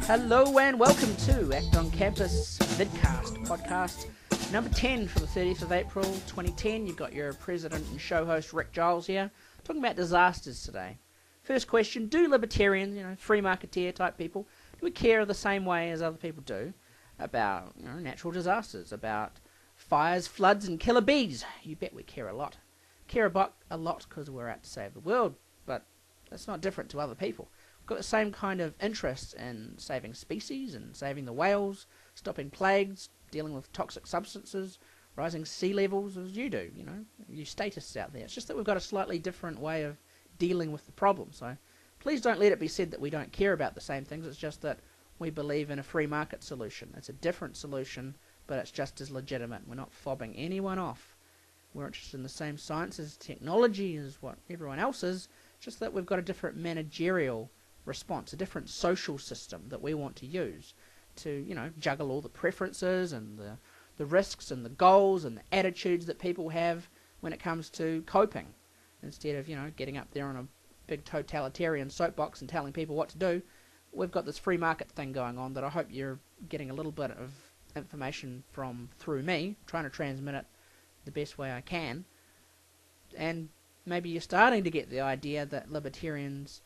Hello and welcome to Act on Campus vidcast podcast number 10 for the 30th of April 2010. You've got your president and show host Rick Giles here, talking about disasters today. First question, do libertarians, free marketeer type people, do we care the same way as other people do about natural disasters, about fires, floods and killer bees? You bet we care a lot. Care about a lot because we're out to save the world, but that's not different to other people. We've got the same kind of interest in saving species and saving the whales, stopping plagues, dealing with toxic substances, rising sea levels as you do, you statists out there. It's just that we've got a slightly different way of dealing with the problem. So please don't let it be said that we don't care about the same things. It's just that we believe in a free market solution. It's a different solution, but it's just as legitimate. We're not fobbing anyone off. We're interested in the same science as technology as what everyone else is, just that we've got a different managerial response, a different social system that we want to use to, juggle all the preferences and the risks and the goals and the attitudes that people have when it comes to coping. Instead of, getting up there on a big totalitarian soapbox and telling people what to do, we've got this free market thing going on that I hope you're getting a little bit of information from through me, trying to transmit it the best way I can. And maybe you're starting to get the idea that libertarians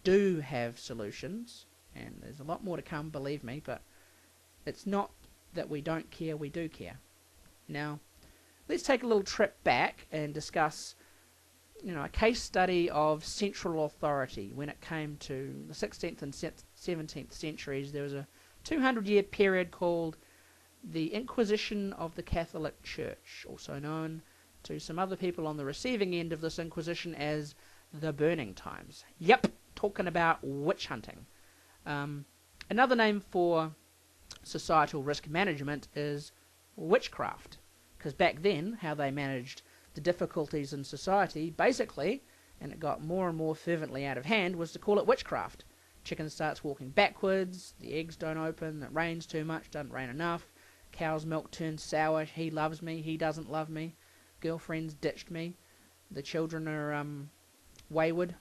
do have solutions, and there's a lot more to come, believe me, but it's not that we don't care, we do care. Now, let's take a little trip back and discuss, a case study of central authority when it came to the 16th and 17th centuries. There was a 200-year period called the Inquisition of the Catholic Church, also known to some other people on the receiving end of this Inquisition as the Burning Times. Yep, talking about witch hunting. Another name for societal risk management is witchcraft, because back then how they managed the difficulties in society, basically, and it got more and more fervently out of hand, was to call it witchcraft. Chicken starts walking backwards, the eggs don't open, it rains too much, doesn't rain enough, cow's milk turns sour, he loves me, he doesn't love me, girlfriend's ditched me, the children are wayward.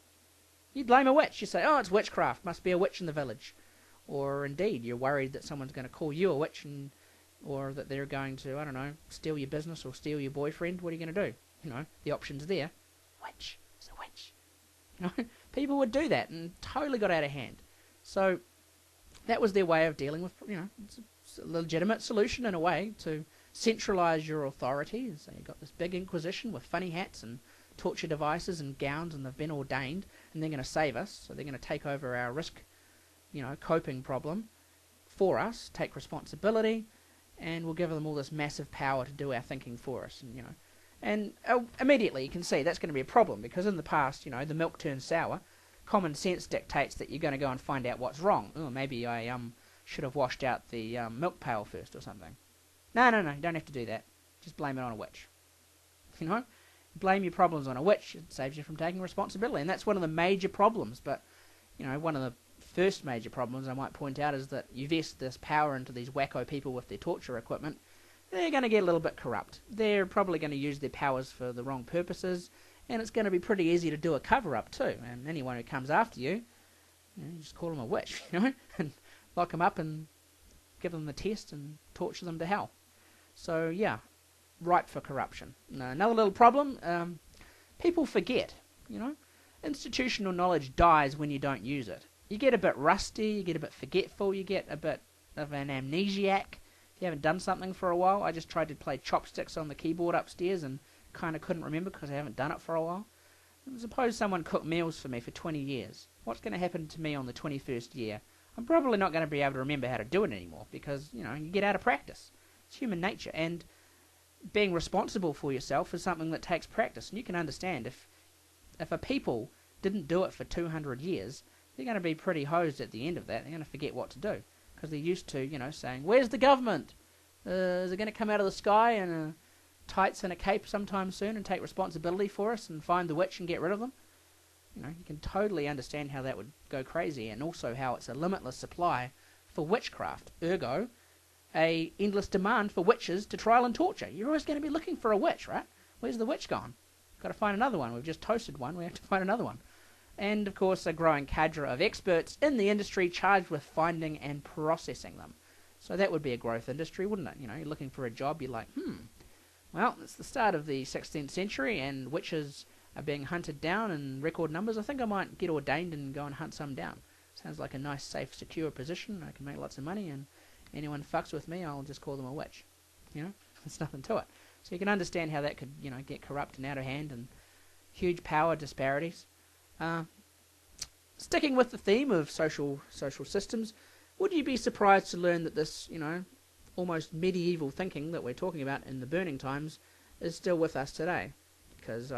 You blame a witch. You say, oh, it's witchcraft. Must be a witch in the village. Or indeed, you're worried that someone's going to call you a witch, or that they're going to, steal your business or steal your boyfriend. What are you going to do? The option's there. Witch. It's a witch. People would do that and totally got out of hand. So that was their way of dealing with, it's a legitimate solution in a way to centralize your authority. So you've got this big Inquisition with funny hats and torture devices and gowns, and they've been ordained, and they're going to save us. So they're going to take over our risk, coping problem for us, take responsibility, and we'll give them all this massive power to do our thinking for us. And immediately you can see that's going to be a problem, because in the past, the milk turns sour. Common sense dictates that you're going to go and find out what's wrong. Oh, maybe I should have washed out the milk pail first or something. No, you don't have to do that. Just blame it on a witch. Blame your problems on a witch, it saves you from taking responsibility. And that's one of the major problems. But, one of the first major problems I might point out is that you vest this power into these wacko people with their torture equipment. They're going to get a little bit corrupt. They're probably going to use their powers for the wrong purposes. And it's going to be pretty easy to do a cover-up too. And anyone who comes after you, you just call them a witch, and lock them up and give them the test and torture them to hell. So, yeah. Ripe for corruption. Now, another little problem, people forget, Institutional knowledge dies when you don't use it. You get a bit rusty, you get a bit forgetful, you get a bit of an amnesiac if you haven't done something for a while. I just tried to play chopsticks on the keyboard upstairs and kind of couldn't remember because I haven't done it for a while. Suppose someone cooked meals for me for 20 years. What's going to happen to me on the 21st year? I'm probably not going to be able to remember how to do it anymore because, you get out of practice. It's human nature, and being responsible for yourself is something that takes practice. And you can understand if a people didn't do it for 200 years, they're going to be pretty hosed at the end of that. They're going to forget what to do because they're used to, saying, where's the government? Is it going to come out of the sky in tights and a cape sometime soon and take responsibility for us and find the witch and get rid of them? You can totally understand how that would go crazy, and also how it's a limitless supply for witchcraft. Ergo, a endless demand for witches to trial and torture. You're always going to be looking for a witch, right? Where's the witch gone? Got to find another one. We've just toasted one. We have to find another one. and of course a growing cadre of experts in the industry charged with finding and processing them. So that would be a growth industry, wouldn't it? You're looking for a job, you're like, well, it's the start of the 16th century and witches are being hunted down in record numbers. I think I might get ordained and go and hunt some down. Sounds like a nice, safe, secure position. I can make lots of money, and anyone fucks with me, I'll just call them a witch. There's nothing to it. So you can understand how that could, get corrupt and out of hand, and huge power disparities. Sticking with the theme of social systems, would you be surprised to learn that this, almost medieval thinking that we're talking about in the burning times is still with us today? Because,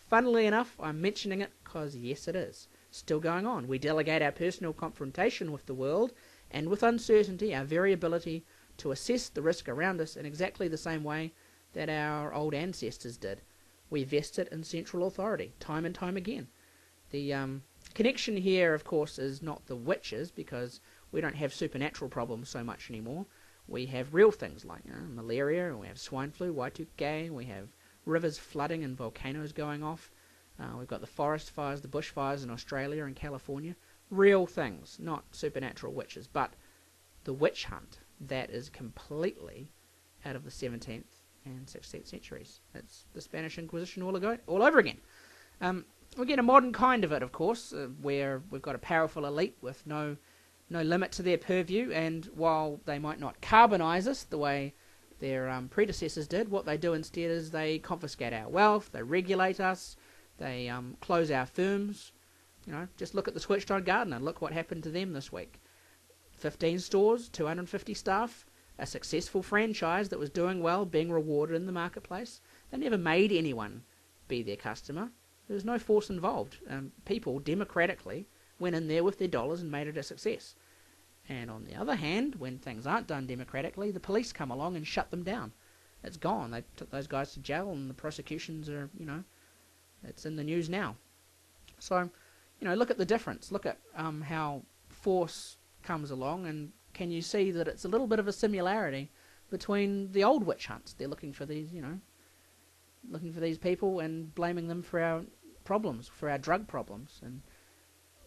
funnily enough, I'm mentioning it because, yes, it is still going on. We delegate our personal confrontation with the world and with uncertainty, our very ability to assess the risk around us in exactly the same way that our old ancestors did. We vest it in central authority, time and time again. The connection here, of course, is not the witches, because we don't have supernatural problems so much anymore. We have real things like malaria, we have swine flu, Y2K, we have rivers flooding and volcanoes going off. We've got the forest fires, the bushfires in Australia and California. Real things, not supernatural witches. But the witch hunt, that is completely out of the 17th and 16th centuries. It's the Spanish Inquisition all over again. We get a modern kind of it, of course, where we've got a powerful elite with no limit to their purview, and while they might not carbonize us the way their predecessors did, what they do instead is they confiscate our wealth, they regulate us, they close our firms. Just look at the Switched-On Gardener. Look what happened to them this week. 15 stores, 250 staff, a successful franchise that was doing well, being rewarded in the marketplace. They never made anyone be their customer. There was no force involved. People democratically went in there with their dollars and made it a success. And on the other hand, when things aren't done democratically, the police come along and shut them down. It's gone. They took those guys to jail, and the prosecutions are, it's in the news now. So, look at the difference. Look at how force comes along, and can you see that it's a little bit of a similarity between the old witch hunts? They're looking for these, looking for these people and blaming them for our problems, for our drug problems. And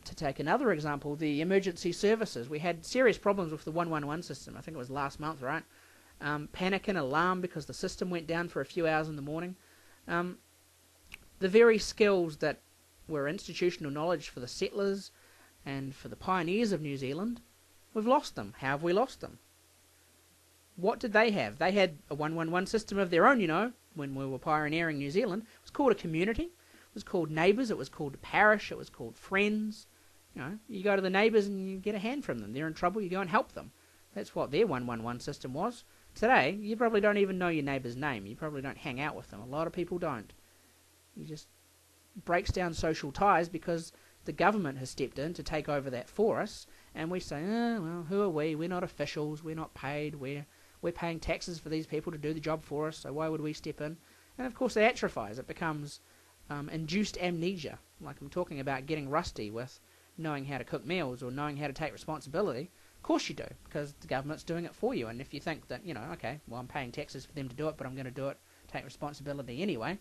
to take another example, the emergency services. We had serious problems with the 111 system. I think it was last month, right? Panic and alarm because the system went down for a few hours in the morning. The very skills that were institutional knowledge for the settlers and for the pioneers of New Zealand, we've lost them. How have we lost them? What did they have? They had a 111 system of their own, when we were pioneering New Zealand. It was called a community. It was called neighbours. It was called a parish. It was called friends. You go to the neighbours and you get a hand from them. They're in trouble, you go and help them. That's what their 111 system was. Today, you probably don't even know your neighbour's name. You probably don't hang out with them. A lot of people don't. It just breaks down social ties because the government has stepped in to take over that for us, and we say, well, who are we? We're not officials. We're not paid. We're paying taxes for these people to do the job for us, so why would we step in? And of course it atrophies. It becomes induced amnesia. Like I'm talking about getting rusty with knowing how to cook meals or knowing how to take responsibility. Of course you do, because the government's doing it for you. And if you think that, okay, well, I'm paying taxes for them to do it, but I'm going to do it, take responsibility anyway,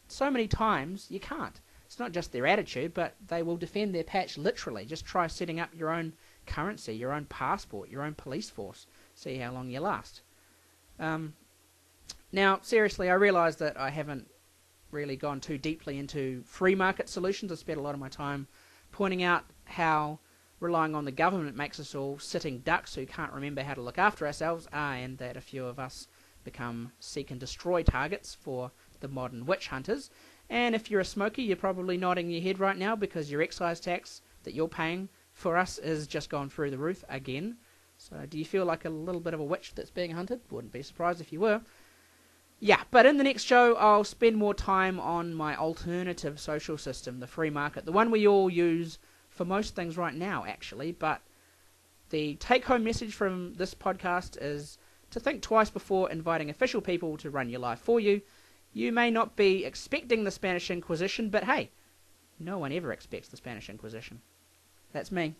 so many times you can't. It's not just their attitude, but they will defend their patch literally. Just try setting up your own currency, your own passport, your own police force. See how long you last. Now, seriously, I realise that I haven't really gone too deeply into free market solutions. I spent a lot of my time pointing out how relying on the government makes us all sitting ducks who can't remember how to look after ourselves, and that a few of us become seek and destroy targets for the modern witch hunters. And if you're a smoker, you're probably nodding your head right now because your excise tax that you're paying for us is just gone through the roof again. So do you feel like a little bit of a witch that's being hunted? Wouldn't be surprised if you were. Yeah, but in the next show, I'll spend more time on my alternative social system, the free market, the one we all use for most things right now, actually. But the take-home message from this podcast is to think twice before inviting official people to run your life for you. You may not be expecting the Spanish Inquisition, but hey, no one ever expects the Spanish Inquisition. That's me.